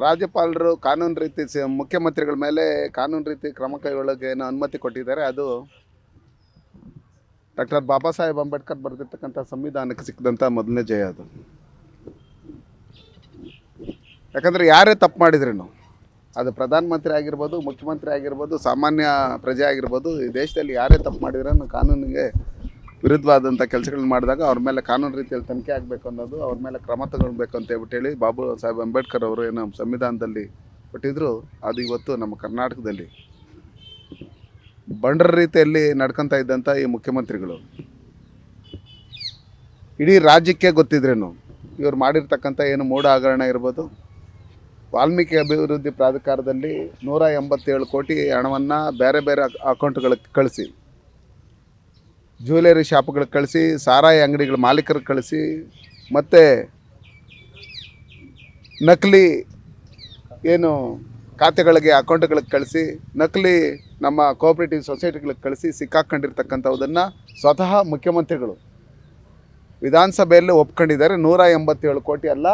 ರಾಜ್ಯಪಾಲರು ಕಾನೂನು ರೀತಿ ಮುಖ್ಯಮಂತ್ರಿಗಳ ಮೇಲೆ ಕಾನೂನು ರೀತಿ ಕ್ರಮ ಕೈಗೊಳ್ಳೋಕೆ ಏನು ಅನುಮತಿ ಕೊಟ್ಟಿದ್ದಾರೆ. ಅದು ಡಾಕ್ಟರ್ ಬಾಬಾ ಸಾಹೇಬ್ ಅಂಬೇಡ್ಕರ್ ಬರೆದಿರ್ತಕ್ಕಂಥ ಸಂವಿಧಾನಕ್ಕೆ ಸಿಕ್ಕಿದಂಥ ಮೊದಲನೇ ಜಯ ಅದು. ಯಾಕಂದರೆ ಯಾರೇ ತಪ್ಪು ಮಾಡಿದ್ರೇನು, ಅದು ಪ್ರಧಾನಮಂತ್ರಿ ಆಗಿರ್ಬೋದು, ಮುಖ್ಯಮಂತ್ರಿ ಆಗಿರ್ಬೋದು, ಸಾಮಾನ್ಯ ಪ್ರಜೆ ಆಗಿರ್ಬೋದು, ಈ ದೇಶದಲ್ಲಿ ಯಾರೇ ತಪ್ಪು ಮಾಡಿದ್ರೂ ಕಾನೂನಿಗೆ ವಿರುದ್ಧವಾದಂಥ ಕೆಲಸಗಳನ್ನ ಮಾಡಿದಾಗ ಅವ್ರ ಮೇಲೆ ಕಾನೂನು ರೀತಿಯಲ್ಲಿ ತನಿಖೆ ಆಗಬೇಕು ಅನ್ನೋದು, ಅವ್ರ ಮೇಲೆ ಕ್ರಮ ತಗೊಳ್ಬೇಕು ಅಂತ ಹೇಳ್ಬಿಟ್ಟು ಬಾಬಾ ಸಾಹೇಬ್ ಅಂಬೇಡ್ಕರ್ ಅವರು ಏನು ಸಂವಿಧಾನದಲ್ಲಿ ಕೊಟ್ಟಿದ್ರು, ಅದು ಇವತ್ತು ನಮ್ಮ ಕರ್ನಾಟಕದಲ್ಲಿ ಬಂಡರ ರೀತಿಯಲ್ಲಿ ನಡ್ಕೊತಾ ಇದ್ದಂಥ ಈ ಮುಖ್ಯಮಂತ್ರಿಗಳು ಇಡೀ ರಾಜ್ಯಕ್ಕೆ ಗೊತ್ತಿದ್ರೇನು ಇವ್ರು ಮಾಡಿರ್ತಕ್ಕಂಥ ಏನು ಮೂಢ ಹಗರಣ ಇರ್ಬೋದು, ವಾಲ್ಮೀಕಿ ಅಭಿವೃದ್ಧಿ ಪ್ರಾಧಿಕಾರದಲ್ಲಿ 187 ಕೋಟಿ ಹಣವನ್ನು ಬೇರೆ ಬೇರೆ ಅಕೌಂಟ್ಗಳಿಗೆ ಕಳಿಸಿ, ಜ್ಯುವೆಲರಿ ಶಾಪ್ಗಳಿಗೆ ಕಳಿಸಿ, ಸಾರಾಯಿ ಅಂಗಡಿಗಳ ಮಾಲೀಕರಿಗೆ ಕಳಿಸಿ, ಮತ್ತು ನಕಲಿ ಏನು ಖಾತೆಗಳಿಗೆ ಅಕೌಂಟ್ಗಳಿಗೆ ಕಳಿಸಿ, ನಕಲಿ ನಮ್ಮ ಕೋಆಪರೇಟಿವ್ ಸೊಸೈಟಿಗಳಿಗೆ ಕಳಿಸಿ ಸಿಕ್ಕಾಕೊಂಡಿರ್ತಕ್ಕಂಥದ್ದನ್ನು ಸ್ವತಃ ಮುಖ್ಯಮಂತ್ರಿಗಳು ವಿಧಾನಸಭೆಯಲ್ಲಿ ಒಪ್ಕೊಂಡಿದ್ದಾರೆ. 187 ಕೋಟಿ ಅಲ್ಲ,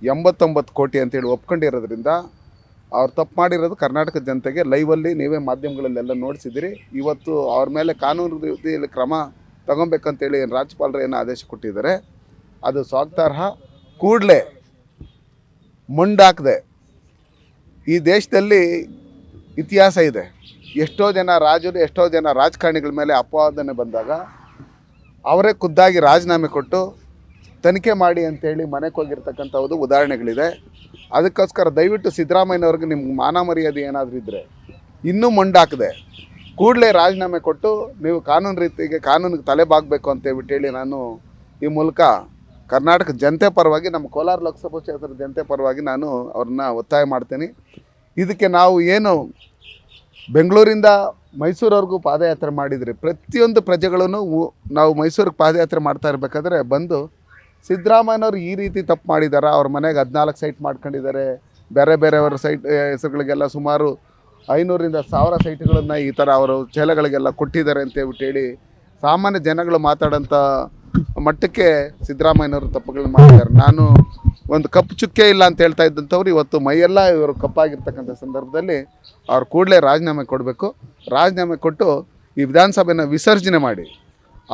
89 ಕೋಟಿ ಅಂತೇಳಿ ಒಪ್ಕೊಂಡಿರೋದ್ರಿಂದ ಅವ್ರು ತಪ್ಪು ಮಾಡಿರೋದು ಕರ್ನಾಟಕ ಜನತೆಗೆ ಲೈವಲ್ಲಿ ನೀವೇ ಮಾಧ್ಯಮಗಳಲ್ಲೆಲ್ಲ ನೋಡಿಸಿದಿರಿ. ಇವತ್ತು ಅವ್ರ ಮೇಲೆ ಕಾನೂನು ರೀತಿಯಲ್ಲಿ ಕ್ರಮ ತಗೊಬೇಕಂತೇಳಿ ರಾಜ್ಯಪಾಲರು ಏನು ಆದೇಶ ಕೊಟ್ಟಿದ್ದಾರೆ, ಅದು ಸ್ವಾಗತಾರ್ಹ. ಕೂಡಲೇ ಮುಂಡಾಕದೆ ಈ ದೇಶದಲ್ಲಿ ಇತಿಹಾಸ ಇದೆ. ಎಷ್ಟೋ ಜನ ರಾಜರು, ಎಷ್ಟೋ ಜನ ರಾಜಕಾರಣಿಗಳ ಮೇಲೆ ಅಪವಾದನೆ ಬಂದಾಗ ಅವರೇ ಖುದ್ದಾಗಿ ರಾಜೀನಾಮೆ ಕೊಟ್ಟು ತನಿಖೆ ಮಾಡಿ ಅಂತೇಳಿ ಮನೆಗೆ ಹೋಗಿರ್ತಕ್ಕಂಥದ್ದು ಉದಾಹರಣೆಗಳಿದೆ. ಅದಕ್ಕೋಸ್ಕರ ದಯವಿಟ್ಟು ಸಿದ್ದರಾಮಯ್ಯನವ್ರಿಗೆ ನಿಮ್ಗೆ ಮಾನ ಮರ್ಯಾದೆ ಏನಾದರೂ ಇದ್ದರೆ ಇನ್ನೂ ಮುಂಡಾಕದೆ ಕೂಡಲೇ ರಾಜೀನಾಮೆ ಕೊಟ್ಟು ನೀವು ಕಾನೂನು ರೀತಿಗೆ ಕಾನೂನಿಗೆ ತಲೆ ಬಾಗಬೇಕು ಅಂತೇಳಿ ನಾನು ಈ ಮೂಲಕ ಕರ್ನಾಟಕ ಜನತೆ ಪರವಾಗಿ, ನಮ್ಮ ಕೋಲಾರ ಲೋಕಸಭಾ ಕ್ಷೇತ್ರದ ಜನತೆ ಪರವಾಗಿ ನಾನು ಅವ್ರನ್ನ ಒತ್ತಾಯ ಮಾಡ್ತೀನಿ. ಇದಕ್ಕೆ ನಾವು ಏನು ಬೆಂಗಳೂರಿಂದ ಮೈಸೂರವರೆಗೂ ಪಾದಯಾತ್ರೆ ಮಾಡಿದ್ರಿ, ಪ್ರತಿಯೊಂದು ಪ್ರಜೆಗಳೂ ನಾವು ಮೈಸೂರಿಗೆ ಪಾದಯಾತ್ರೆ ಮಾಡ್ತಾ ಇರಬೇಕಾದ್ರೆ ಬಂದು ಸಿದ್ದರಾಮಯ್ಯನವ್ರು ಈ ರೀತಿ ತಪ್ಪು ಮಾಡಿದ್ದಾರೆ, ಅವ್ರ ಮನೆಗೆ 14 ಸೈಟ್ ಮಾಡ್ಕೊಂಡಿದ್ದಾರೆ, ಬೇರೆ ಬೇರೆಯವರ ಸೈಟ್ ಹೆಸರುಗಳಿಗೆಲ್ಲ ಸುಮಾರು 500ರಿಂದ 1000 ಸೈಟ್ಗಳನ್ನು ಈ ಥರ ಅವರು ಚೇಲೆಗಳಿಗೆಲ್ಲ ಕೊಟ್ಟಿದ್ದಾರೆ ಅಂತೇಳಿ ಸಾಮಾನ್ಯ ಜನಗಳು ಮಾತಾಡೋಂಥ ಮಟ್ಟಕ್ಕೆ ಸಿದ್ದರಾಮಯ್ಯನವರು ತಪ್ಪುಗಳನ್ನ ಮಾಡಿದ್ದಾರೆ. ನಾನು ಒಂದು ಕಪ್ಪು ಚುಕ್ಕೆ ಇಲ್ಲ ಅಂತ ಹೇಳ್ತಾ ಇದ್ದಂಥವ್ರು ಇವತ್ತು ಮೈಯೆಲ್ಲ ಇವರು ಕಪ್ಪಾಗಿರ್ತಕ್ಕಂಥ ಸಂದರ್ಭದಲ್ಲಿ ಅವ್ರು ಕೂಡಲೇ ರಾಜೀನಾಮೆ ಕೊಡಬೇಕು. ರಾಜೀನಾಮೆ ಕೊಟ್ಟು ಈ ವಿಧಾನಸಭೆನ ವಿಸರ್ಜನೆ ಮಾಡಿ.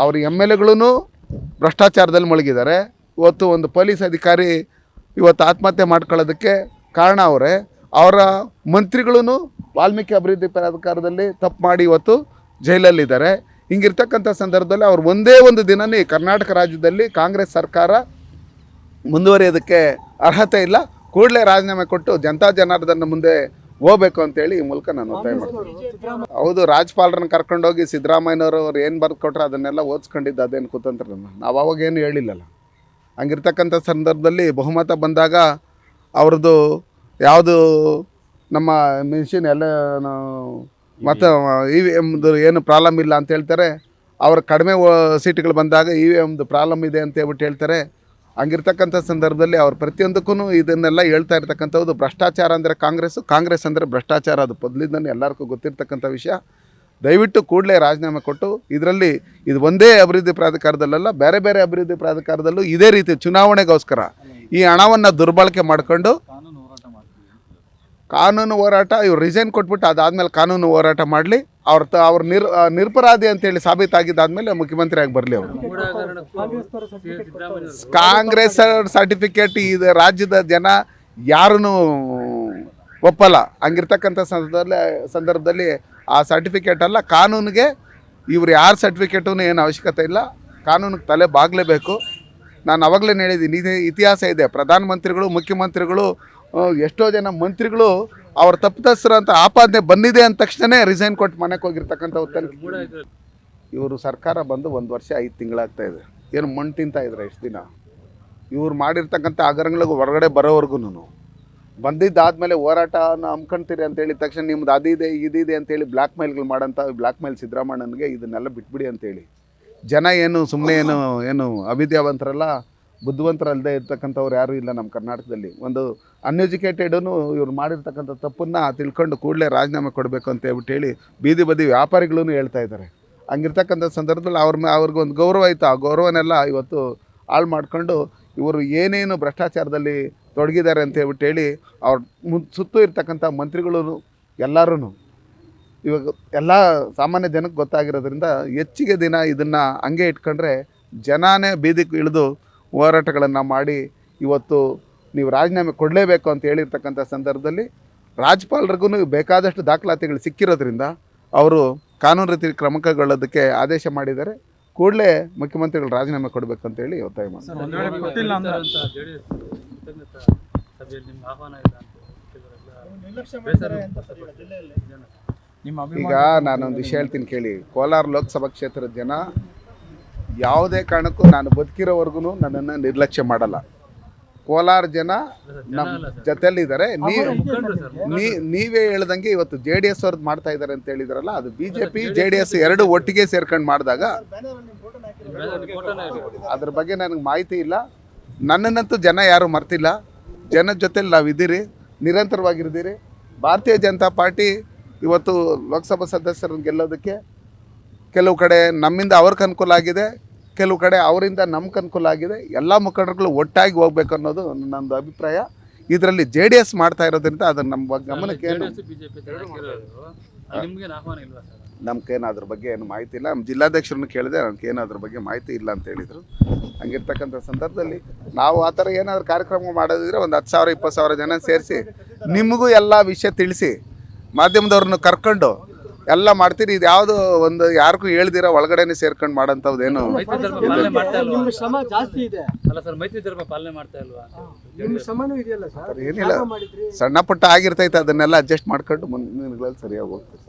ಅವ್ರ MLAಗಳೂ ಭ್ರಷ್ಟಾಚಾರದಲ್ಲಿ ಮುಳುಗಿದ್ದಾರೆ. ಇವತ್ತು ಒಂದು ಪೊಲೀಸ್ ಅಧಿಕಾರಿ ಇವತ್ತು ಆತ್ಮಹತ್ಯೆ ಮಾಡ್ಕೊಳ್ಳೋದಕ್ಕೆ ಕಾರಣ ಅವರ ಮಂತ್ರಿಗಳೂ ವಾಲ್ಮೀಕಿ ಅಭಿವೃದ್ಧಿ ಪ್ರಾಧಿಕಾರದಲ್ಲಿ ತಪ್ಪು ಮಾಡಿ ಇವತ್ತು ಜೈಲಲ್ಲಿದ್ದಾರೆ. ಹಿಂಗಿರ್ತಕ್ಕಂಥ ಸಂದರ್ಭದಲ್ಲಿ ಅವ್ರು ಒಂದೇ ಒಂದು ದಿನನೇ ಕರ್ನಾಟಕ ರಾಜ್ಯದಲ್ಲಿ ಕಾಂಗ್ರೆಸ್ ಸರ್ಕಾರ ಮುಂದುವರಿಯೋದಕ್ಕೆ ಅರ್ಹತೆ ಇಲ್ಲ. ಕೂಡಲೇ ರಾಜೀನಾಮೆ ಕೊಟ್ಟು ಜನತಾ ಜನಾರ್ದನ ಮುಂದೆ ಹೋಗ್ಬೇಕು ಅಂತೇಳಿ ಈ ಮೂಲಕ ನಾನು ಒತ್ತಾಯ ಮಾಡ್ತೀನಿ. ಹೌದು, ರಾಜ್ಯಪಾಲರನ್ನ ಕರ್ಕೊಂಡೋಗಿ ಸಿದ್ದರಾಮಯ್ಯನವರು ಅವ್ರು ಏನು ಬರೆದು ಕೊಟ್ಟರೆ ಅದನ್ನೆಲ್ಲ ಓದಿಸ್ಕೊಂಡಿದ್ದು ಅದೇನು ಕುತಂತ್ರನ ನಾವು ಅವಾಗೇನು ಹೇಳಿಲ್ಲಲ್ಲ. ಹಂಗಿರ್ತಕ್ಕಂಥ ಸಂದರ್ಭದಲ್ಲಿ ಬಹುಮತ ಬಂದಾಗ ಅವ್ರದ್ದು ಯಾವುದು ನಮ್ಮ ಮಿಷಿನ್ ಎಲ್ಲ ಮತ್ತು EVMದು ಏನು ಪ್ರಾಬ್ಲಮ್ ಇಲ್ಲ ಅಂತ ಹೇಳ್ತಾರೆ. ಅವ್ರ ಕಡಿಮೆ ಸೀಟ್ಗಳು ಬಂದಾಗ EVMದು ಪ್ರಾಬ್ಲಮ್ ಇದೆ ಅಂತ ಹೇಳ್ತಾರೆ. ಹಂಗಿರ್ತಕ್ಕಂಥ ಸಂದರ್ಭದಲ್ಲಿ ಅವ್ರು ಪ್ರತಿಯೊಂದಕ್ಕೂ ಇದನ್ನೆಲ್ಲ ಹೇಳ್ತಾ ಇರ್ತಕ್ಕಂಥದ್ದು ಭ್ರಷ್ಟಾಚಾರ ಅಂದರೆ ಕಾಂಗ್ರೆಸ್ ಅಂದರೆ ಭ್ರಷ್ಟಾಚಾರ, ಅದು ಮೊದಲಿಂದನೇ ಎಲ್ಲರಿಗೂ ಗೊತ್ತಿರ್ತಕ್ಕಂಥ ವಿಷಯ. ದಯವಿಟ್ಟು ಕೂಡಲೇ ರಾಜೀನಾಮೆ ಕೊಟ್ಟು ಇದರಲ್ಲಿ ಇದು ಒಂದೇ ಅಭಿವೃದ್ಧಿ ಪ್ರಾಧಿಕಾರದಲ್ಲ, ಬೇರೆ ಬೇರೆ ಅಭಿವೃದ್ಧಿ ಪ್ರಾಧಿಕಾರದಲ್ಲೂ ಇದೇ ರೀತಿ ಚುನಾವಣೆಗೋಸ್ಕರ ಈ ಹಣವನ್ನು ದುರ್ಬಳಕೆ ಮಾಡಿಕೊಂಡು ಕಾನೂನು ಹೋರಾಟ ಇವ್ರು ರಿಸೈನ್ ಕೊಟ್ಬಿಟ್ಟು ಅದಾದಮೇಲೆ ಕಾನೂನು ಹೋರಾಟ ಮಾಡಲಿ. ಅವ್ರು ನಿರಪರಾಧಿ ಅಂತೇಳಿ ಸಾಬೀತಾಗಿದ್ದಾದಮೇಲೆ ಮುಖ್ಯಮಂತ್ರಿ ಆಗಿ ಬರಲಿ. ಅವರು ಕಾಂಗ್ರೆಸ್ ಸರ್ಟಿಫಿಕೇಟ್ ಇದು ರಾಜ್ಯದ ಜನ ಯಾರೂ ಒಪ್ಪಲ್ಲ. ಹಂಗಿರ್ತಕ್ಕಂಥ ಸಂದರ್ಭದಲ್ಲಿ ಆ ಸರ್ಟಿಫಿಕೇಟ್ ಅಲ್ಲ, ಕಾನೂನಿಗೆ ಇವ್ರು ಯಾರ ಸರ್ಟಿಫಿಕೇಟೂ ಏನು ಅವಶ್ಯಕತೆ ಇಲ್ಲ, ಕಾನೂನಿಗೆ ತಲೆ ಬಾಗಲೇಬೇಕು. ನಾನು ಅವಾಗಲೇ ಹೇಳಿದ್ದೀನಿ, ಇತಿಹಾಸ ಇದೆ. ಪ್ರಧಾನಮಂತ್ರಿಗಳು, ಮುಖ್ಯಮಂತ್ರಿಗಳು, ಎಷ್ಟೋ ಜನ ಮಂತ್ರಿಗಳು ಅವ್ರ ತಪ್ಪಿತಸ್ಥರು ಅಂತ ಆಪಾದನೆ ಬಂದಿದೆ ಅಂದ ತಕ್ಷಣ ರಿಸೈನ್ ಕೊಟ್ಟು ಮನೆಗೆ ಹೋಗಿರ್ತಕ್ಕಂಥ ಇವರು ಸರ್ಕಾರ ಬಂದು 1 ವರ್ಷ 5 ತಿಂಗಳಾಗ್ತಾ ಇದೆ. ಏನು ಮಣ್ಣು ತಿಂತಾ ಇದ್ರೆ ಇಷ್ಟು ದಿನ ಇವ್ರು ಮಾಡಿರ್ತಕ್ಕಂಥ ಹಗರಣಗಳಿಗೆ ಹೊರಗಡೆ ಬರೋವರೆಗೂ ಬಂದಿದ್ದಾದಮೇಲೆ ಹೋರಾಟನ ಹಮ್ಕೊಳ್ತೀರಿ ಅಂತೇಳಿ ತಕ್ಷಣ ನಿಮ್ದು ಅದಿದೆ ಇದಿದೆ ಅಂತೇಳಿ ಬ್ಲ್ಯಾಕ್ ಮೇಲ್ಗಳು ಮಾಡೋಂಥ ಬ್ಲ್ಯಾಕ್ ಮೇಲ್ ಸಿದ್ದರಾಮಯ್ಯನಿಗೆ ಇದನ್ನೆಲ್ಲ ಬಿಟ್ಬಿಡಿ ಅಂತೇಳಿ ಜನ ಸುಮ್ಮನೆ ಏನು ಅವಿದ್ಯಾವಂತರಲ್ಲ, ಬುದ್ಧಿವಂತರಲ್ಲದೆ ಇರ್ತಕ್ಕಂಥವ್ರು ಯಾರೂ ಇಲ್ಲ ನಮ್ಮ ಕರ್ನಾಟಕದಲ್ಲಿ. ಒಂದು ಅನ್ಎಜುಕೇಟೆಡೂ ಇವ್ರು ಮಾಡಿರ್ತಕ್ಕಂಥ ತಪ್ಪನ್ನು ತಿಳ್ಕೊಂಡು ಕೂಡಲೇ ರಾಜೀನಾಮೆ ಕೊಡಬೇಕು ಅಂತ ಹೇಳಿ ಬೀದಿ ಬದಿ ವ್ಯಾಪಾರಿಗಳೂ ಹೇಳ್ತಾ ಇದ್ದಾರೆ. ಹಂಗಿರ್ತಕ್ಕಂಥ ಸಂದರ್ಭದಲ್ಲಿ ಅವ್ರಿಗೊಂದು ಗೌರವ ಇತ್ತು, ಆ ಗೌರವನೆಲ್ಲ ಇವತ್ತು ಹಾಳು ಮಾಡಿಕೊಂಡು ಇವರು ಏನೇನು ಭ್ರಷ್ಟಾಚಾರದಲ್ಲಿ ತೊಡಗಿದ್ದಾರೆ ಅಂತ ಹೇಳ್ಬಿಟ್ಟು ಹೇಳಿ ಅವ್ರ ಸುತ್ತೂ ಇರ್ತಕ್ಕಂಥ ಮಂತ್ರಿಗಳು ಎಲ್ಲರೂ ಇವಾಗ ಎಲ್ಲ ಸಾಮಾನ್ಯ ಜನಕ್ಕೆ ಗೊತ್ತಾಗಿರೋದ್ರಿಂದ ಹೆಚ್ಚಿಗೆ ದಿನ ಇದನ್ನು ಹಂಗೆ ಇಟ್ಕೊಂಡ್ರೆ ಜನನೇ ಬೀದಿಗೆ ಇಳಿದು ಹೋರಾಟಗಳನ್ನು ಮಾಡಿ ಇವತ್ತು ನೀವು ರಾಜೀನಾಮೆ ಕೊಡಲೇಬೇಕು ಅಂತ ಹೇಳಿರ್ತಕ್ಕಂಥ ಸಂದರ್ಭದಲ್ಲಿ ರಾಜ್ಯಪಾಲರಿಗೂ ಬೇಕಾದಷ್ಟು ದಾಖಲಾತಿಗಳು ಸಿಕ್ಕಿರೋದ್ರಿಂದ ಅವರು ಕಾನೂನು ರೀತಿ ಕ್ರಮ ಕೈಗೊಳ್ಳೋದಕ್ಕೆ ಆದೇಶ ಮಾಡಿದ್ದಾರೆ. ಕೂಡಲೇ ಮುಖ್ಯಮಂತ್ರಿಗಳು ರಾಜೀನಾಮೆ ಕೊಡಬೇಕು ಅಂತೇಳಿ ಒತ್ತಾಯ ಮಾಡ್ತಾರೆ. ಈಗ ನಾನೊಂದು ವಿಷಯ ಹೇಳ್ತೀನಿ ಕೇಳಿ. ಕೋಲಾರ ಲೋಕಸಭಾ ಕ್ಷೇತ್ರದ ಜನ ಯಾವುದೇ ಕಾರಣಕ್ಕೂ ನಾನು ಬದುಕಿರೋವರೆಗೂ ನನ್ನನ್ನು ನಿರ್ಲಕ್ಷ್ಯ ಮಾಡಲ್ಲ. ಕೋಲಾರ ಜನ ನಮ್ಮ ಜೊತೆಯಲ್ಲಿದ್ದಾರೆ. ನೀವೇ ಹೇಳ್ದಂಗೆ ಇವತ್ತು JDS ಅವ್ರದ್ದು ಮಾಡ್ತಾ ಇದ್ದಾರೆ ಅಂತ ಹೇಳಿದಾರಲ್ಲ, ಅದು BJP JDS ಎರಡು ಒಟ್ಟಿಗೆ ಸೇರ್ಕೊಂಡು ಮಾಡಿದಾಗ ಅದ್ರ ಬಗ್ಗೆ ನನಗೆ ಮಾಹಿತಿ ಇಲ್ಲ. ನನ್ನನ್ನಂತೂ ಜನ ಯಾರೂ ಮರ್ತಿಲ್ಲ. ಜನದ ಜೊತೆಲಿ ನಾವು ಇದ್ದೀರಿ, ನಿರಂತರವಾಗಿರ್ತೀರಿ. ಭಾರತೀಯ ಜನತಾ ಪಾರ್ಟಿ ಇವತ್ತು ಲೋಕಸಭಾ ಸದಸ್ಯರನ್ನು ಗೆಲ್ಲೋದಕ್ಕೆ ಕೆಲವು ಕಡೆ ನಮ್ಮಿಂದ ಅವ್ರಿಗೆ ಅನುಕೂಲ ಆಗಿದೆ, ಕೆಲವು ಕಡೆ ಅವರಿಂದ ನಮ್ಗೆ ಅನುಕೂಲ ಆಗಿದೆ. ಎಲ್ಲ ಮುಖಂಡರುಗಳು ಒಟ್ಟಾಗಿ ಹೋಗ್ಬೇಕು ಅನ್ನೋದು ನನ್ನೊಂದು ಅಭಿಪ್ರಾಯ. ಇದರಲ್ಲಿ JDS ಮಾಡ್ತಾ ಇರೋದ್ರಿಂದ ಅದನ್ನು ನಮ್ಮ ಗಮನಕ್ಕೆ ನಮ್ಗೇನು ಅದ್ರ ಬಗ್ಗೆ ಏನು ಮಾಹಿತಿ ಇಲ್ಲ. ನಮ್ಮ ಜಿಲ್ಲಾಧ್ಯಕ್ಷರನ್ನು ಕೇಳಿದೆ, ನನಗೇನು ಅದ್ರ ಬಗ್ಗೆ ಮಾಹಿತಿ ಇಲ್ಲ ಅಂತ ಹೇಳಿದರು. ಹಂಗಿರ್ತಕ್ಕಂಥ ಸಂದರ್ಭದಲ್ಲಿ ನಾವು ಆ ಥರ ಏನಾದರೂ ಕಾರ್ಯಕ್ರಮ ಮಾಡೋದಿದ್ರೆ ಒಂದು 10,000 20,000 ಜನ ಸೇರಿಸಿ ನಿಮಗೂ ಎಲ್ಲ ವಿಷಯ ತಿಳಿಸಿ ಮಾಧ್ಯಮದವ್ರನ್ನ ಕರ್ಕೊಂಡು ಎಲ್ಲ ಮಾಡ್ತೀರಿ. ಇದು ಯಾವುದು ಒಂದು ಯಾರಿಗೂ ಹೇಳ್ದಿರ ಒಳಗಡೆನೆ ಸೇರ್ಕೊಂಡು ಮಾಡೋಂಥದ್ದೇನು ಏನಿಲ್ಲ. ಸಣ್ಣ ಪುಟ್ಟ ಆಗಿರ್ತೈತೆ, ಅದನ್ನೆಲ್ಲ ಅಡ್ಜಸ್ಟ್ ಮಾಡ್ಕೊಂಡು ಮುಂದಿನ ಸರಿಯಾಗಿ ಹೋಗ್ತದೆ.